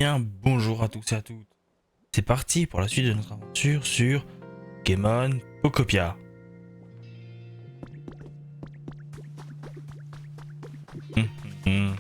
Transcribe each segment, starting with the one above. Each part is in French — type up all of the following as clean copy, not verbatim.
bien, bonjour à tous et à toutes. C'est parti pour la suite de notre aventure sur Pokémon Pocopia. Hum, hum.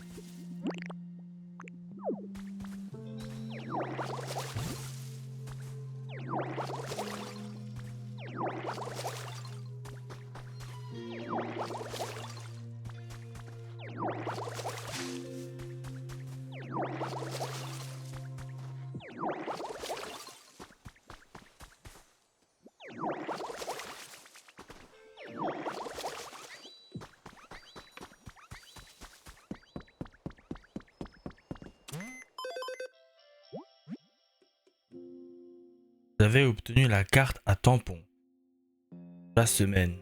Vous avez obtenu la carte à tampons. La semaine.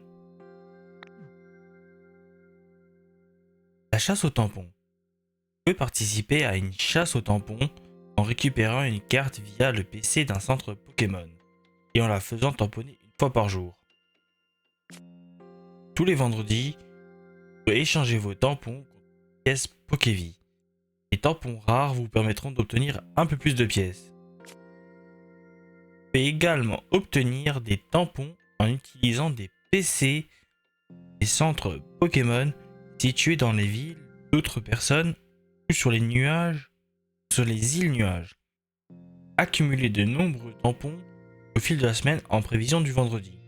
La chasse aux tampons. Vous pouvez participer à une chasse aux tampons en récupérant une carte via le PC d'un centre Pokémon et en la faisant tamponner une fois par jour. Tous les vendredis, vous pouvez échanger vos tampons contre une pièce Pokévie. Les tampons rares vous permettront d'obtenir un peu plus de pièces. Vous pouvez également obtenir des tampons en utilisant des PC des centres Pokémon situés dans les villes d'autres personnes ou sur les nuages, sur les îles nuages. Accumulez de nombreux tampons au fil de la semaine en prévision du vendredi.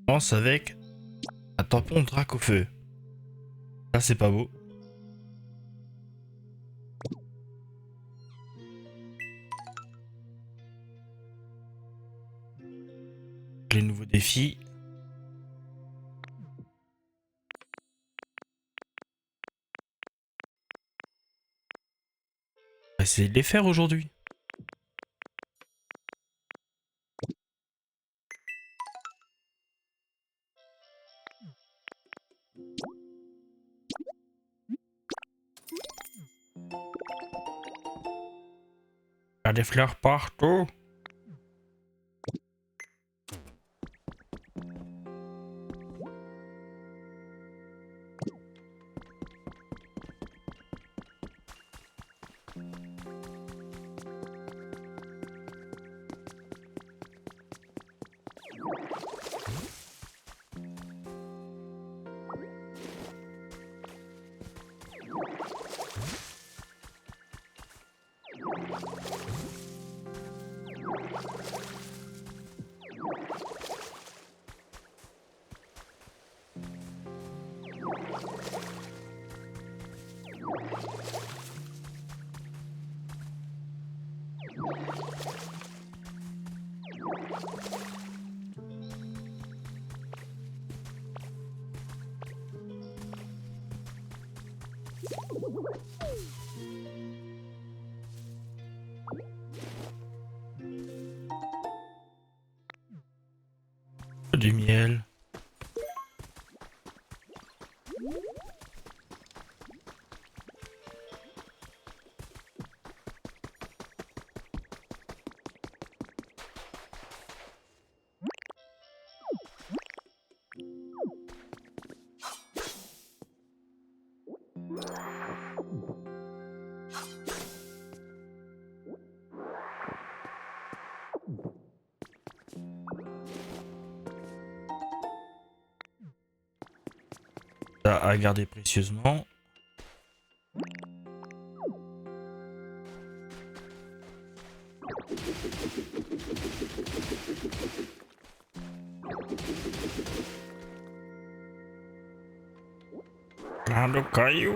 On commence avec un tampon Dracofeu. Ça c'est pas beau. Les nouveaux défis. On va essayer de les faire aujourd'hui. Il y a des fleurs partout. Du miel. Ça à garder précieusement. Plein de cailloux.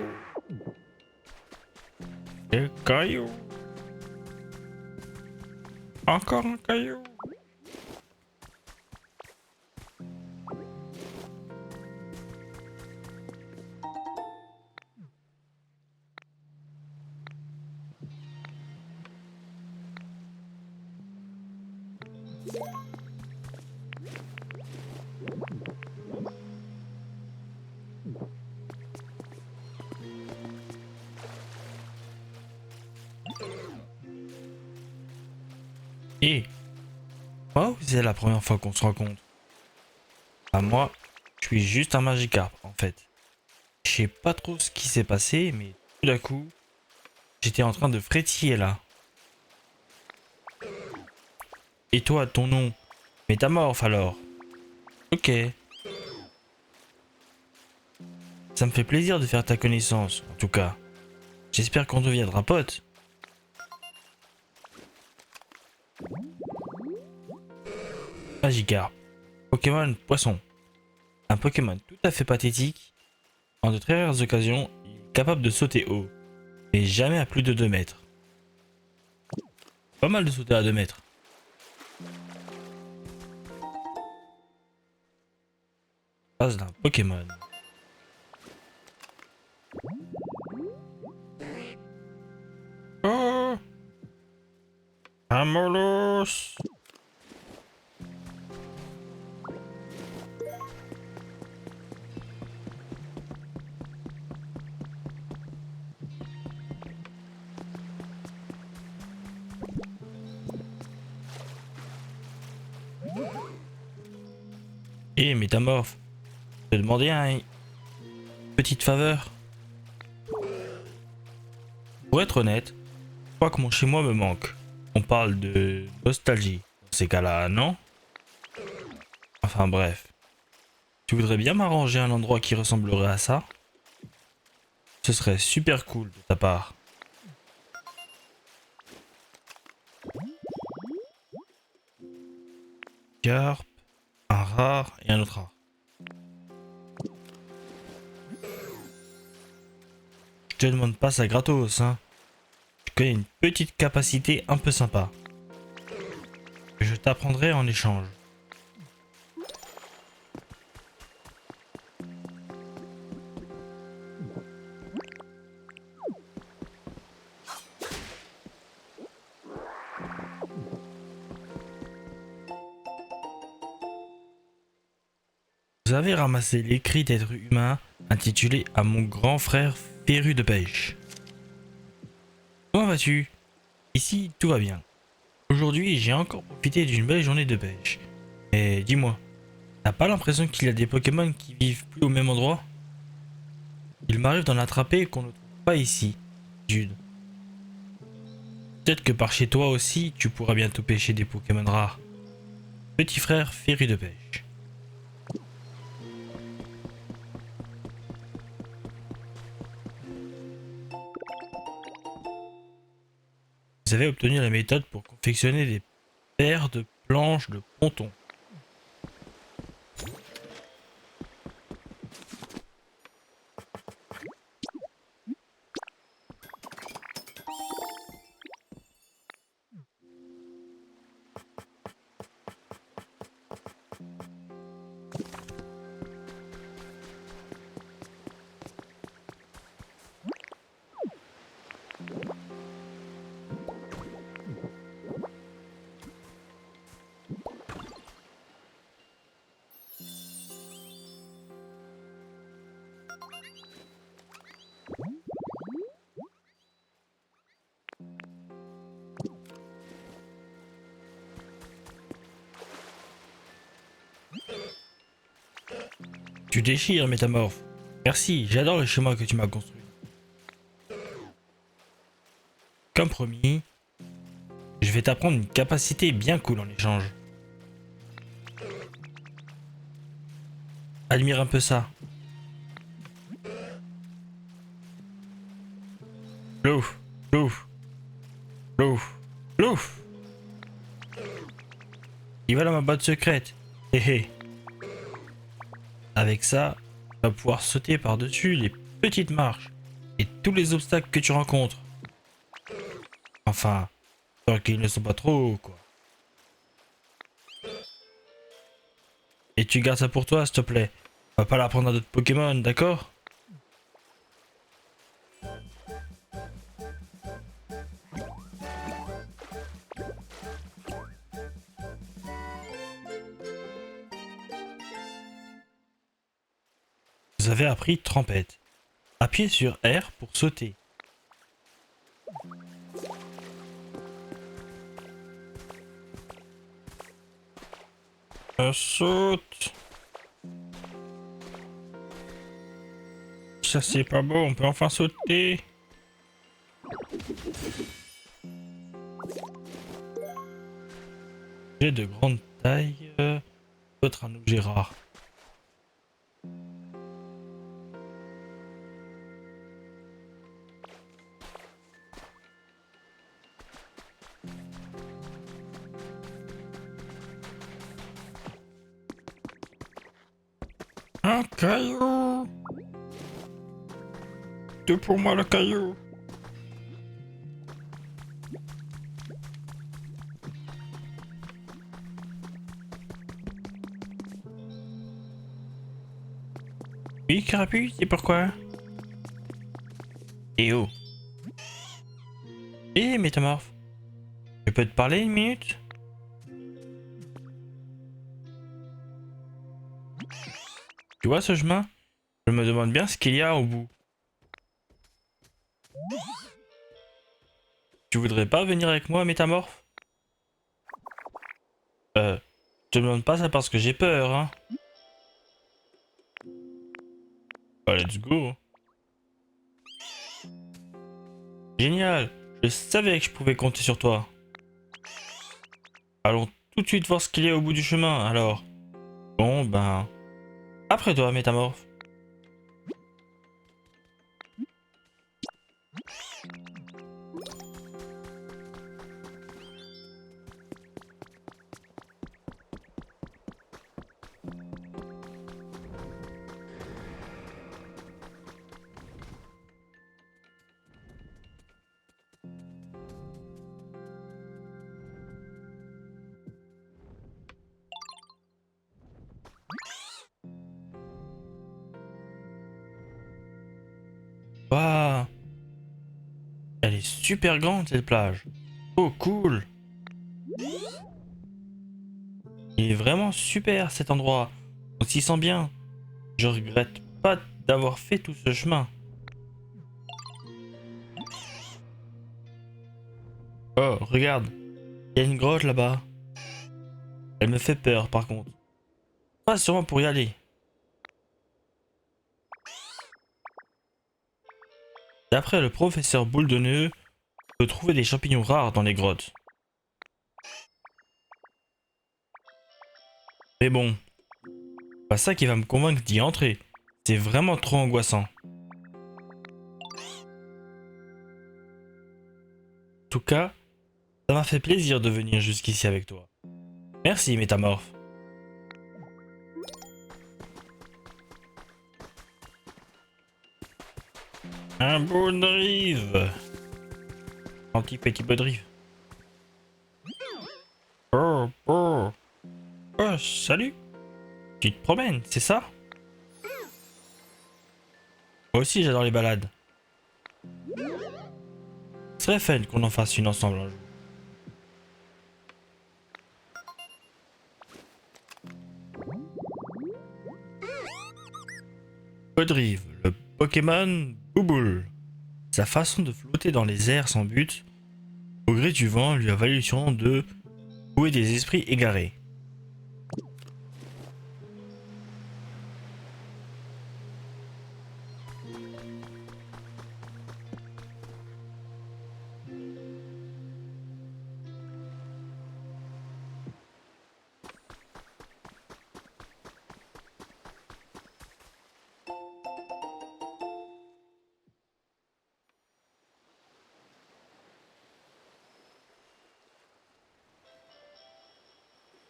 Des cailloux. Encore un caillou. Et oh, c'est la première fois qu'on se rencontre. Moi, je suis juste un Magikarp. En fait. Je sais pas trop ce qui s'est passé, mais tout d'un coup, j'étais en train de frétiller là. Et toi, ton nom? Métamorphe alors. Ok. Ça me fait plaisir de faire ta connaissance, en tout cas. J'espère qu'on deviendra potes. Magikarp. Pokémon Poisson. Un Pokémon tout à fait pathétique. En de très rares occasions, il est capable de sauter haut. Mais jamais à plus de 2 mètres. Pas mal de sauter à 2 mètres. Phase d'un Pokémon. Oh, un molosse. Et Métamorphe, je te demandais une petite faveur. Pour être honnête, je crois que mon chez-moi me manque. On parle de nostalgie dans ces cas-là, non? Enfin bref. Tu voudrais bien m'arranger un endroit qui ressemblerait à ça? Ce serait super cool de ta part. Carpe, un rare et un autre rare. Je te demande pas ça gratos, hein. Je connais une petite capacité un peu sympa. Que je t'apprendrai en échange. Vous avez ramassé l'écrit d'être humain intitulé à mon grand frère féru de pêche. Comment vas-tu? Ici, tout va bien. Aujourd'hui, j'ai encore profité d'une belle journée de pêche. Et dis-moi, t'as pas l'impression qu'il y a des Pokémon qui vivent plus au même endroit? Il m'arrive d'en attraper qu'on ne trouve pas ici, Jude. Peut-être que par chez toi aussi, tu pourras bientôt pêcher des Pokémon rares. Petit frère féru de pêche. Vous avez obtenu la méthode pour confectionner des paires de planches de ponton. Tu déchires, Métamorphe. Merci, j'adore le schéma que tu m'as construit. Comme promis, je vais t'apprendre une capacité bien cool en échange. Admire un peu ça. Plouf, plouf, plouf, plouf. Il va dans ma boîte secrète. Hé hé. Avec ça, tu vas pouvoir sauter par-dessus les petites marches et tous les obstacles que tu rencontres. Enfin, tant qu'ils ne sont pas trop, quoi. Et tu gardes ça pour toi, s'il te plaît. On va pas l'apprendre à d'autres Pokémon, d'accord? Vous avez appris Trempette. Appuyez sur R pour sauter. Saute. ça c'est pas beau, on peut enfin sauter. J'ai de grande taille, d'autres un objet rare. Un caillou. Tout pour moi le caillou. Oui, Carapuce, c'est pourquoi? Eh oh. Eh, Métamorphe. Je peux te parler une minute? Tu vois ce chemin? Je me demande bien ce qu'il y a au bout. Tu voudrais pas venir avec moi, Métamorphe? Je te demande pas ça parce que j'ai peur, hein. Bah, let's go. Génial. Je savais que je pouvais compter sur toi. Allons tout de suite voir ce qu'il y a au bout du chemin, alors. Bon, ben... Après toi, Métamorphe. Waouh. Elle est super grande, cette plage. Oh, cool. Il est vraiment super, cet endroit. On s'y sent bien. Je regrette pas d'avoir fait tout ce chemin. Oh, regarde. Il y a une grotte là-bas. Elle me fait peur, par contre. Pas sûrement pour y aller. D'après le professeur Boule de Nœud, on peut trouver des champignons rares dans les grottes. Mais bon, pas ça qui va me convaincre d'y entrer. C'est vraiment trop angoissant. En tout cas, ça m'a fait plaisir de venir jusqu'ici avec toi. Merci, Métamorphe. Un baudrive. Gentil petit baudrive. Oh, oh. Oh, salut. Tu te promènes, c'est ça? Moi aussi, j'adore les balades. Ce serait fun qu'on en fasse une ensemble un jour. Baudrive, le Pokémon Bouboule. Sa façon de flotter dans les airs sans but, au gré du vent, lui a valu le surnom de Bouée des esprits égarés.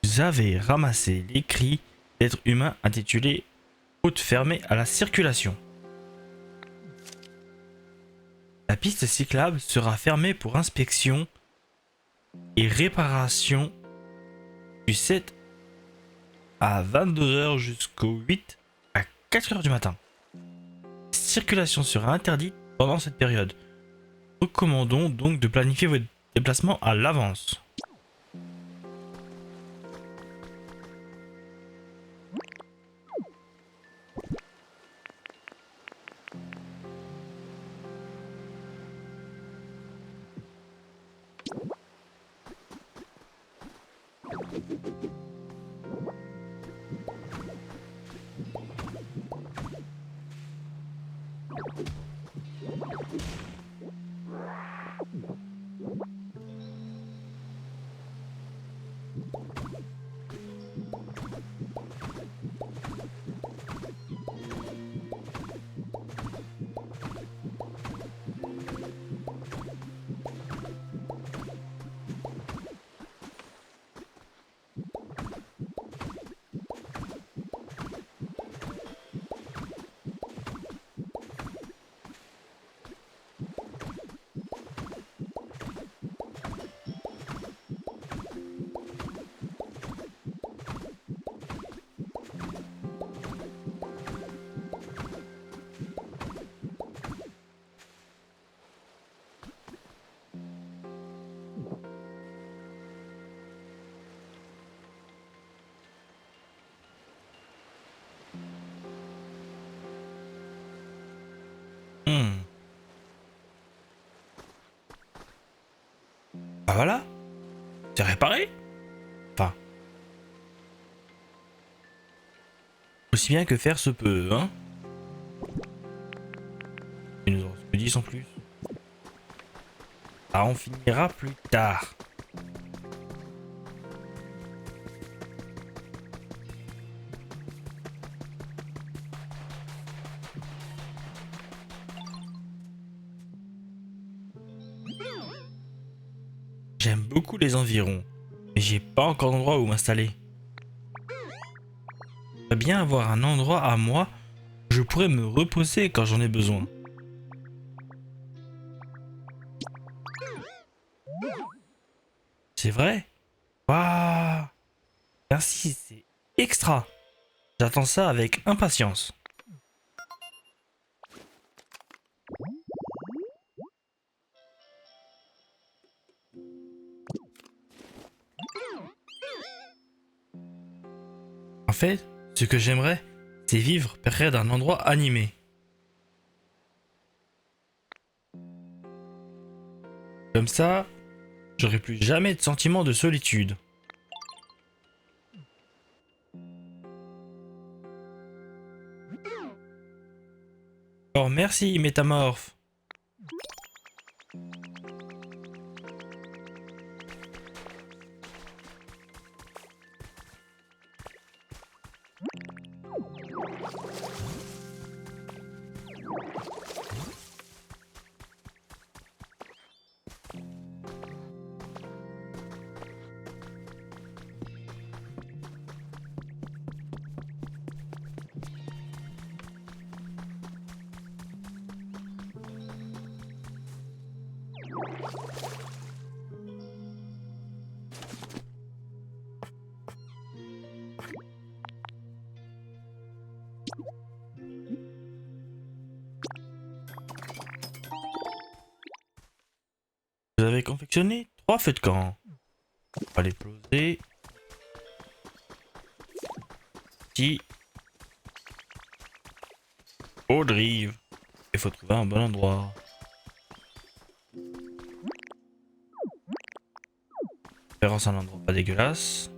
Vous avez ramassé l'écrit d'être humain intitulé Route fermée à la circulation. La piste cyclable sera fermée pour inspection et réparation du 7 à 22 h jusqu'au 8 à 4 h du matin. La circulation sera interdite pendant cette période. Recommandons donc de planifier votre déplacement à l'avance. Hmm. Ah voilà, c'est réparé. Enfin, aussi bien que faire se peut, hein. Ils nous en disent en plus. Ah, on finira plus tard. J'aime beaucoup les environs, mais j'ai pas encore d'endroit où m'installer. J'aimerais bien avoir un endroit à moi où je pourrais me reposer quand j'en ai besoin. C'est vrai? Waouh! Merci, c'est extra. J'attends ça avec impatience. En fait, ce que j'aimerais, c'est vivre près d'un endroit animé. Comme ça, j'aurai plus jamais de sentiment de solitude. Alors merci, Métamorphe. Vous avez confectionné 3 feux de camp. On va les poser ici. Au drive. Il faut trouver un bon endroit. Préférence un endroit pas dégueulasse.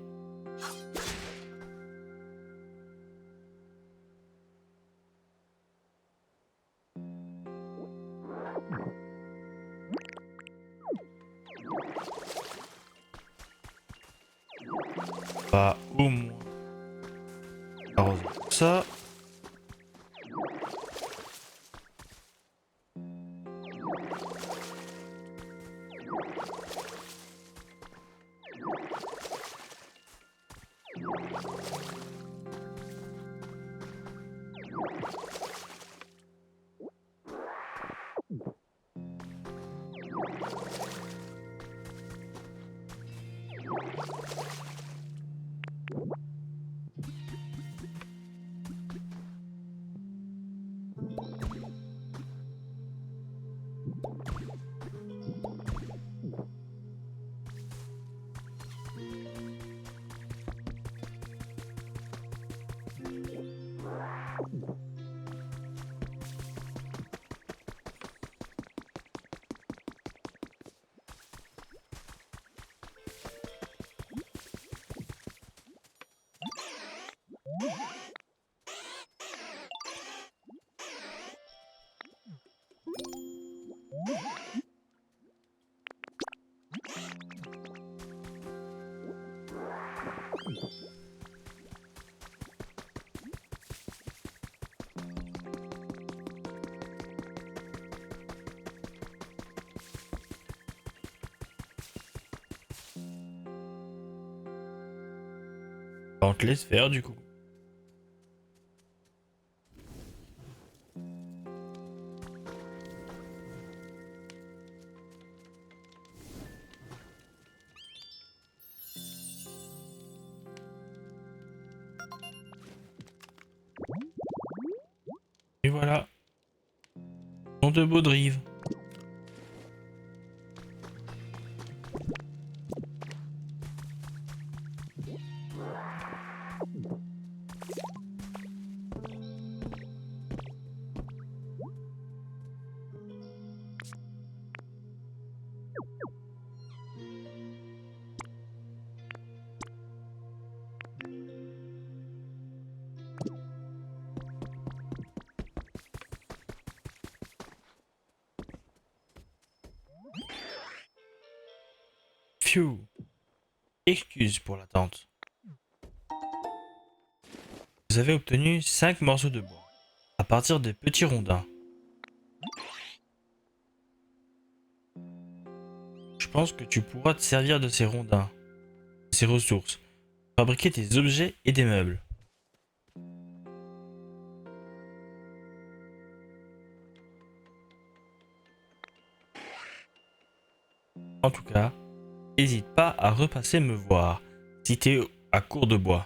Pas au moins arroser ça. On te laisse faire du coup. Et voilà. Sont de beaux drives. Phew. Excuse pour l'attente. Vous avez obtenu 5 morceaux de bois à partir des petits rondins. Je pense que tu pourras te servir de ces rondins, de ces ressources, pour fabriquer des objets et des meubles. En tout cas, n'hésite pas à repasser me voir si t'es à court de bois.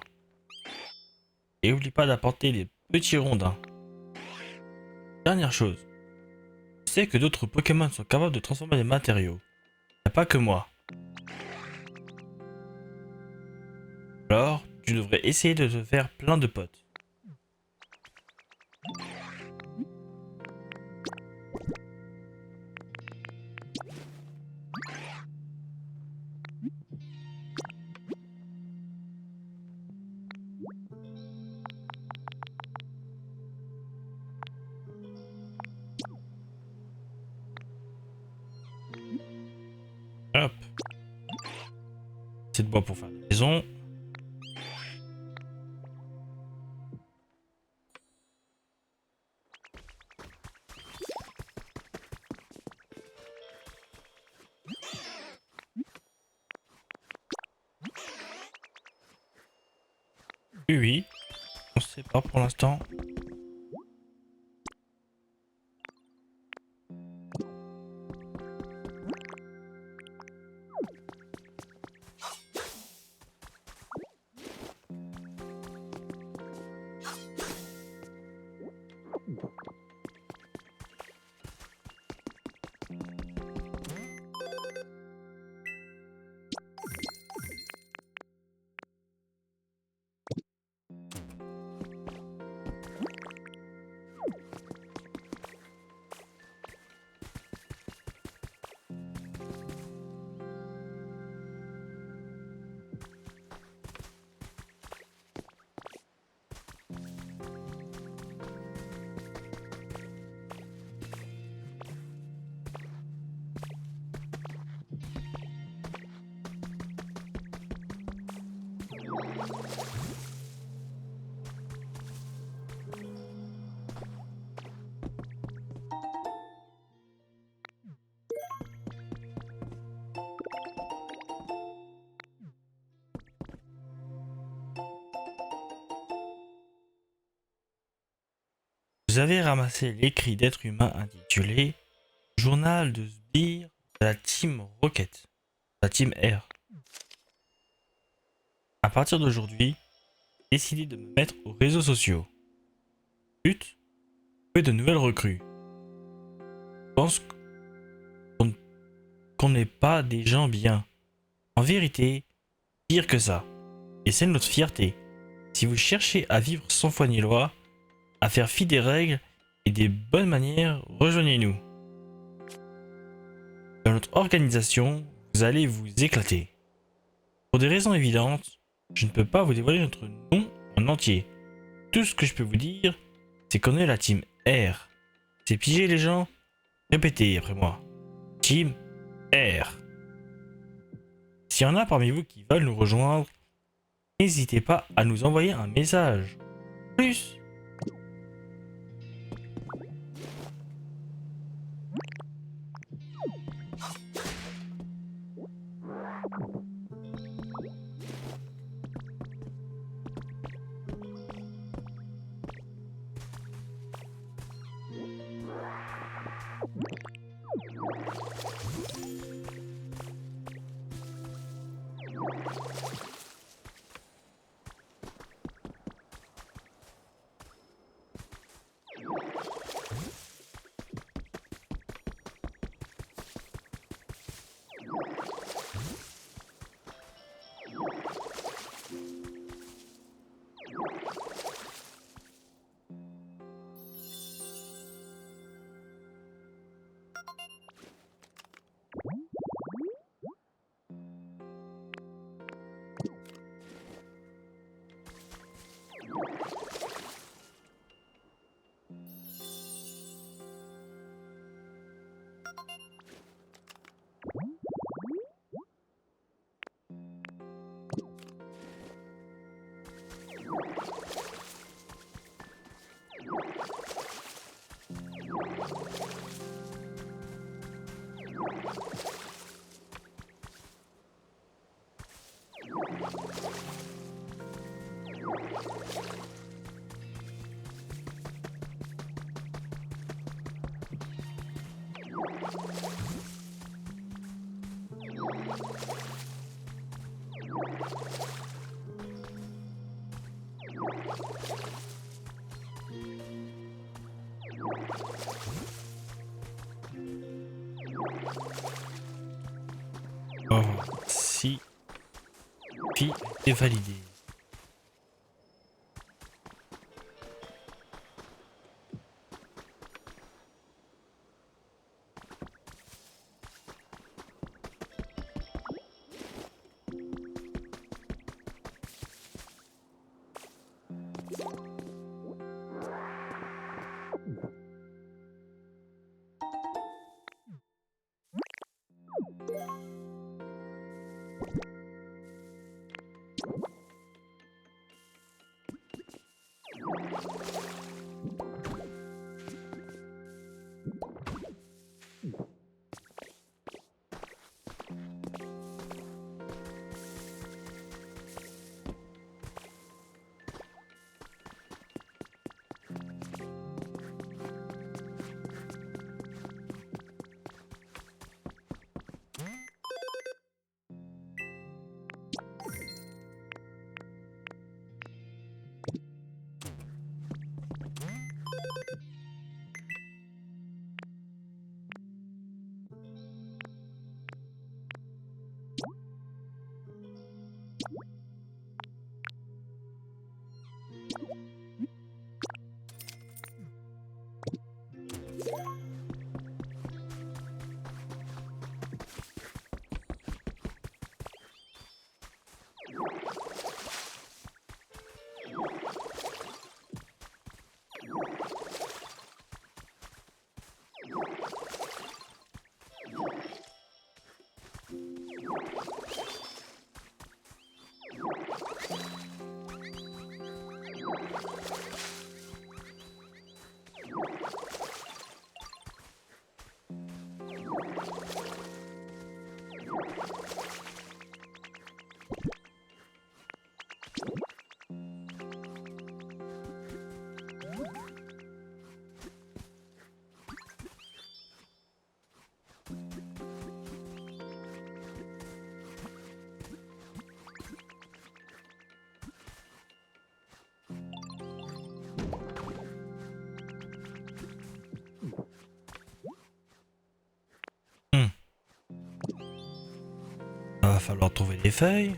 Et n'oublie pas d'apporter des petits rondins. Dernière chose, je sais que d'autres Pokémon sont capables de transformer des matériaux. Il n'y a pas que moi. Alors, tu devrais essayer de te faire plein de potes. Hop. C'est de bois pour faire des maisons. Oui, oui. On sait pas pour l'instant. Vous avez ramassé l'écrit d'être humain intitulé Journal de sbire de la Team Rocket, la Team R. À partir d'aujourd'hui, décidez de me mettre aux réseaux sociaux. But, trouver de nouvelles recrues. Je pense qu'on n'est pas des gens bien. En vérité, pire que ça. Et c'est notre fierté. Si vous cherchez à vivre sans foi ni loi, à faire fi des règles et des bonnes manières, rejoignez-nous. Dans notre organisation, vous allez vous éclater. Pour des raisons évidentes, je ne peux pas vous dévoiler notre nom en entier. Tout ce que je peux vous dire, c'est qu'on est la Team R. C'est pigé les gens? Répétez après moi. Team R. S'il y en a parmi vous qui veulent nous rejoindre, n'hésitez pas à nous envoyer un message. Plus. On va voir si Pi est validé. Va falloir trouver des feuilles.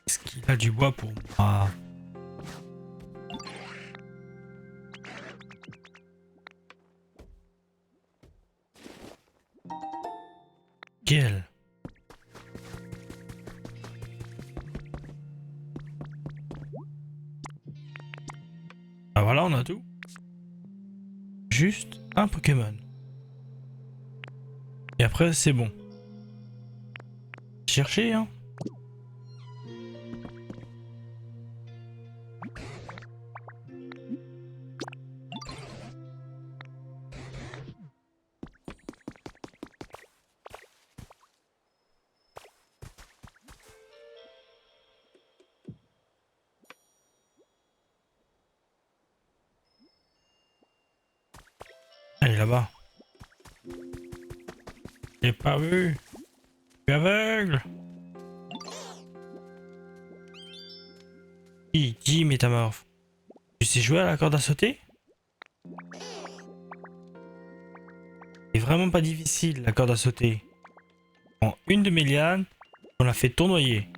Est-ce qu'il a du bois pour moi? Quel? Ah voilà, on a tout. Juste un Pokémon. Et après, c'est bon. Cherchez, hein. Allez, là-bas. J'ai pas vu. Je suis aveugle. Dis, métamorphe. Tu sais jouer à la corde à sauter? C'est vraiment pas difficile, la corde à sauter. En une de mes lianes, on l'a fait tournoyer.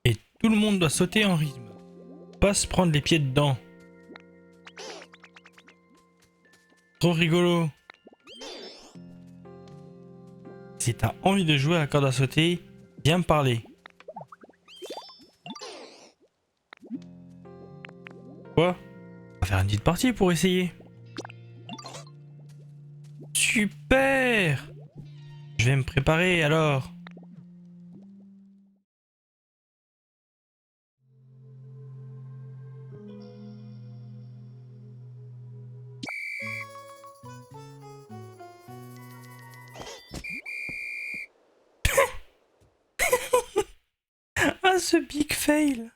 Et tout le monde doit sauter en rythme. Pas se prendre les pieds dedans. Trop rigolo. Si t'as envie de jouer à la corde à sauter, viens me parler. Quoi? On va faire une petite partie pour essayer. Super! Je vais me préparer alors. Ah, ce big fail!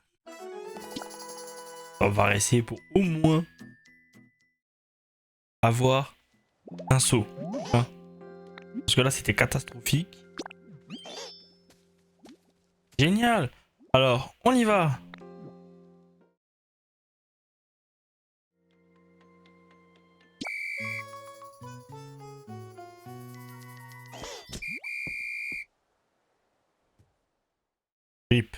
On va essayer pour au moins avoir un saut. Hein. Parce que là, c'était catastrophique. Génial! Alors, on y va! Rip.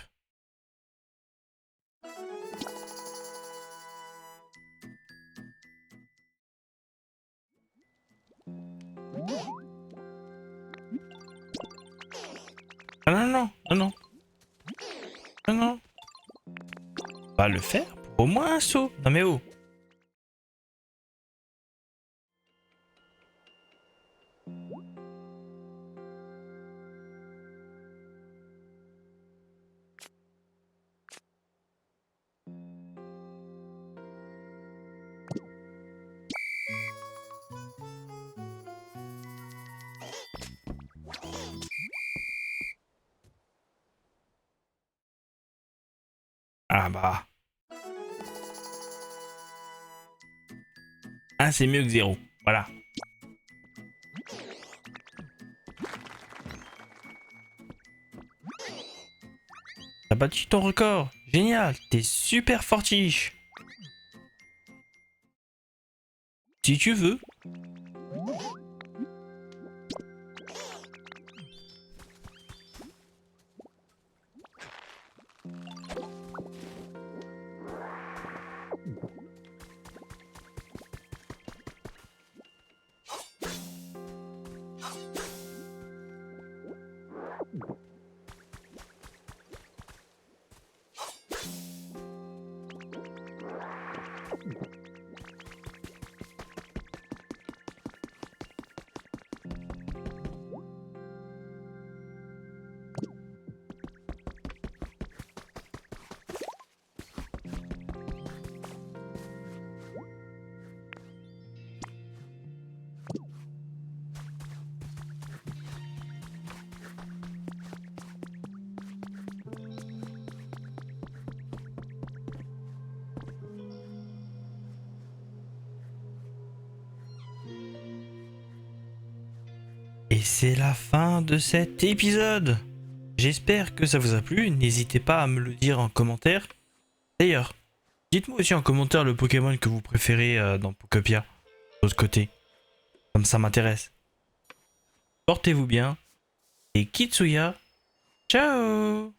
Ah non, non, non, non. Non, non. On va le faire pour au moins un saut. Non mais oh. Ah bah. Un c'est mieux que zéro. Voilà. battu ton record. Génial, t'es super fortiche. Si tu veux. Et c'est la fin de cet épisode. J'espère que ça vous a plu. N'hésitez pas à me le dire en commentaire. D'ailleurs, dites-moi aussi en commentaire le Pokémon que vous préférez dans Poképia. De l'autre côté. Comme ça m'intéresse. Portez-vous bien. Et Kitsuya. Ciao!